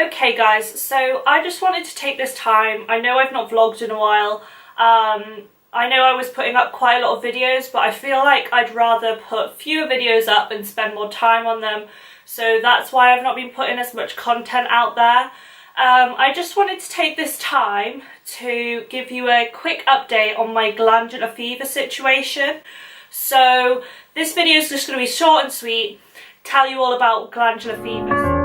Okay guys, so I just wanted to take this time. I know I've not vlogged in a while. I know I was putting up quite a lot of videos, but I feel like I'd rather put fewer videos up and spend more time on them. So that's why I've not been putting as much content out there. I just wanted to take this time to give you a quick update on my glandular fever situation. So this video is just going to be short and sweet, tell you all about glandular fever.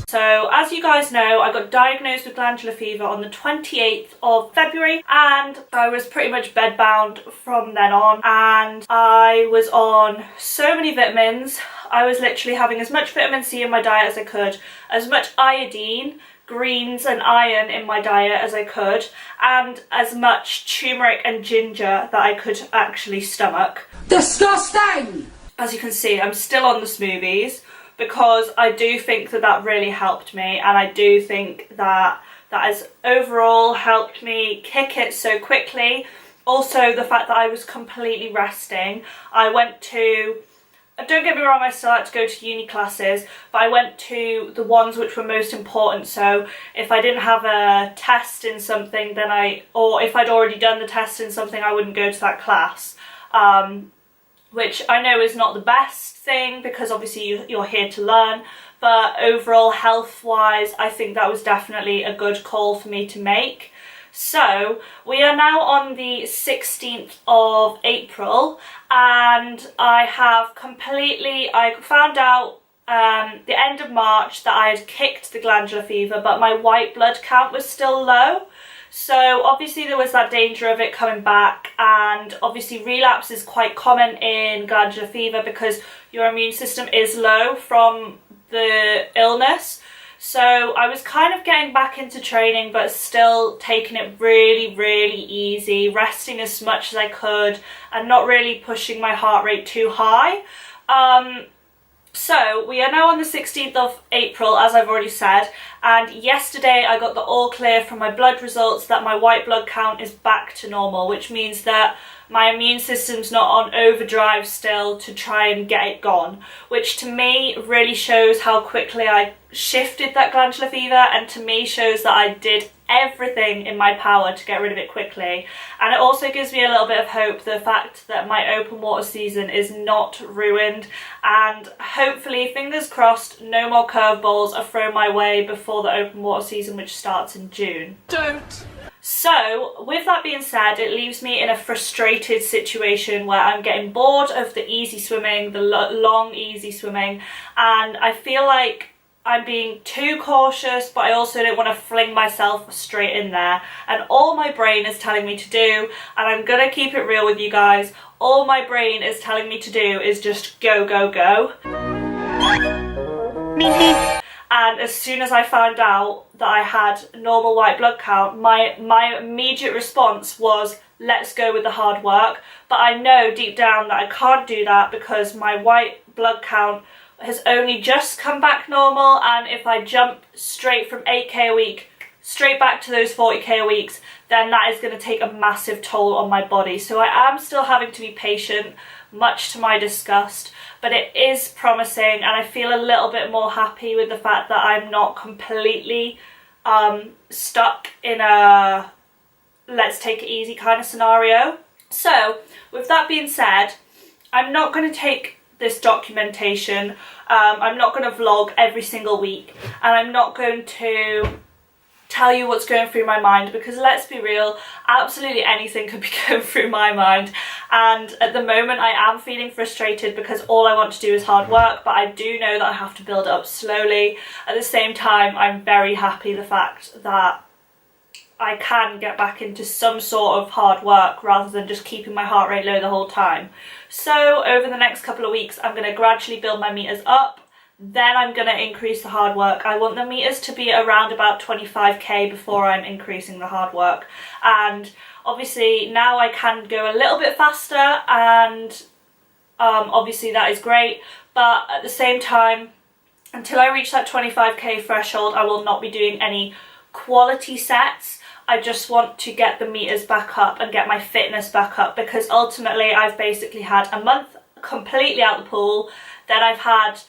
So as you guys know, I got diagnosed with glandular fever on the 28th of February and I was pretty much bedbound from then on, and I was on so many vitamins. I was literally having as much vitamin C in my diet as I could, as much iodine, greens and iron in my diet as I could, and as much turmeric and ginger that I could actually stomach. Disgusting! As you can see, I'm still on the smoothies, because I do think that that really helped me, and I do think that that has overall helped me kick it so quickly. Also the fact that I was completely resting. I went to, don't get me wrong, I still had to go to uni classes, but I went to the ones which were most important. So if I didn't have a test in something, then or if I'd already done the test in something, I wouldn't go to that class. Which I know is not the best thing, because obviously you're here to learn, but overall health wise I think that was definitely a good call for me to make. So we are now on the 16th of April and I found out the end of March that I had kicked the glandular fever, but my white blood count was still low. So obviously there was that danger of it coming back, and obviously relapse is quite common in glandular fever because your immune system is low from the illness. So I was kind of getting back into training, but still taking it really easy, resting as much as I could and not really pushing my heart rate too high. So we are now on the 16th of April, as I've already said, and yesterday I got the all clear from my blood results that my white blood count is back to normal, which means that my immune system's not on overdrive still to try and get it gone, which to me really shows how quickly I shifted that glandular fever, and to me shows that I did everything in my power to get rid of it quickly. And it also gives me a little bit of hope, the fact that my open water season is not ruined, and hopefully, fingers crossed, no more curveballs are thrown my way before the open water season, which starts in June. Don't! So with that being said, it leaves me in a frustrated situation where I'm getting bored of the easy swimming, the long easy swimming, and I feel like I'm being too cautious, but I also don't want to fling myself straight in there. And all my brain is telling me to do, and I'm gonna keep it real with you guys, all my brain is telling me to do is just go, go, go. And as soon as I found out that I had normal white blood count, my immediate response was, let's go with the hard work. But I know deep down that I can't do that because my white blood count has only just come back normal, and if I jump straight from 8k a week straight back to those 40k a weeks, then that is going to take a massive toll on my body. So I am still having to be patient, much to my disgust, but it is promising, and I feel a little bit more happy with the fact that I'm not completely stuck in a let's take it easy kind of scenario. So with that being said, I'm not going to take this documentation, I'm not going to vlog every single week, and I'm not going to tell you what's going through my mind, because let's be real, absolutely anything could be going through my mind. And at the moment I am feeling frustrated because all I want to do is hard work, but I do know that I have to build it up slowly. At the same time, I'm very happy the fact that I can get back into some sort of hard work rather than just keeping my heart rate low the whole time. So over the next couple of weeks I'm going to gradually build my meters up, then I'm going to increase the hard work. I want the meters to be around about 25k before I'm increasing the hard work. And obviously now I can go a little bit faster, and obviously that is great, but at the same time, until I reach that 25k threshold, I will not be doing any quality sets. I just want to get the meters back up and get my fitness back up, because ultimately I've basically had a month completely out the pool, then I've had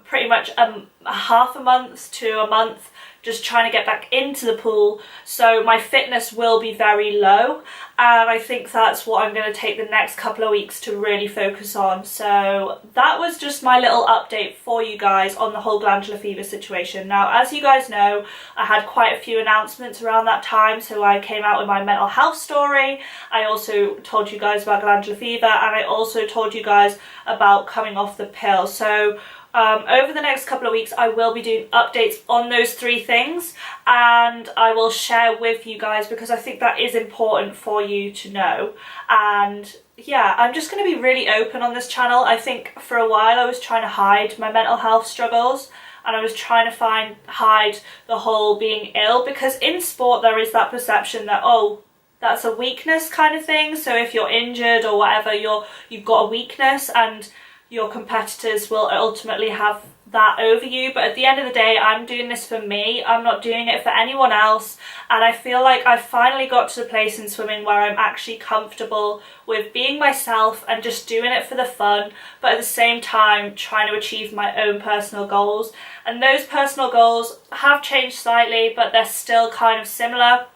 pretty much a half a month to a month just trying to get back into the pool, so my fitness will be very low, and I think that's what I'm going to take the next couple of weeks to really focus on. So that was just my little update for you guys on the whole glandular fever situation. Now, as you guys know, I had quite a few announcements around that time. So I came out with my mental health story, I also told you guys about glandular fever, and I also told you guys about coming off the pill. So over the next couple of weeks I will be doing updates on those 3 things, and I will share with you guys because I think that is important for you to know. And yeah, I'm just going to be really open on this channel. I think for a while I was trying to hide my mental health struggles, and I was trying to hide the whole being ill, because in sport there is that perception that, oh, that's a weakness kind of thing. So if you're injured or whatever, you've got a weakness, and your competitors will ultimately have that over you. But at the end of the day, I'm doing this for me. I'm not doing it for anyone else. And I feel like I've finally got to the place in swimming where I'm actually comfortable with being myself and just doing it for the fun, but at the same time trying to achieve my own personal goals. And those personal goals have changed slightly, but they're still kind of similar.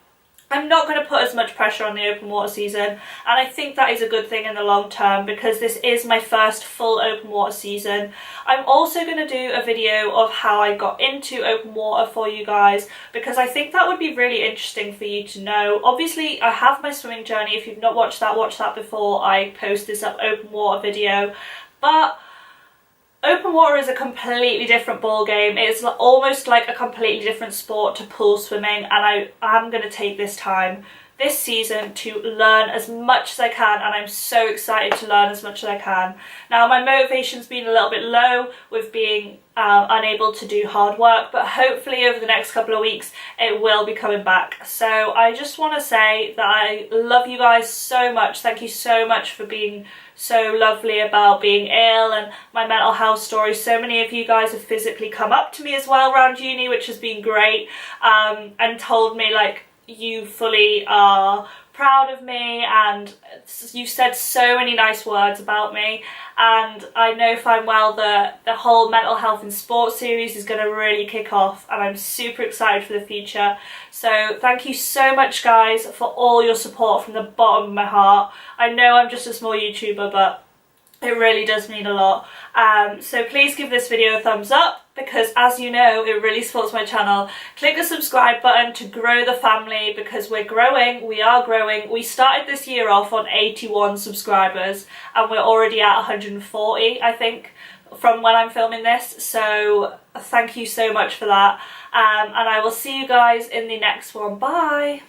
I'm not going to put as much pressure on the open water season, and I think that is a good thing in the long term, because this is my first full open water season. I'm also going to do a video of how I got into open water for you guys, because I think that would be really interesting for you to know. Obviously, I have my swimming journey. If you've not watched that, watch that before I post this up open water video. But open water is a completely different ball game. It's almost like a completely different sport to pool swimming, and I am going to take this time this season to learn as much as I can, and I'm so excited to learn as much as I can. Now, my motivation's been a little bit low with being unable to do hard work, but hopefully over the next couple of weeks it will be coming back. So I just want to say that I love you guys so much. Thank you so much for being so lovely about being ill and my mental health story. So many of you guys have physically come up to me as well around uni, which has been great, and told me like you fully are proud of me, and you said so many nice words about me. And I know fine well that the whole mental health in sports series is going to really kick off, and I'm super excited for the future. So thank you so much guys for all your support from the bottom of my heart. I know I'm just a small YouTuber, but it really does mean a lot. So please give this video a thumbs up, because as you know, it really supports my channel. Click the subscribe button to grow the family, because we're growing, we are growing. We started this year off on 81 subscribers and we're already at 140, I think, from when I'm filming this. So thank you so much for that. And I will see you guys in the next one. Bye!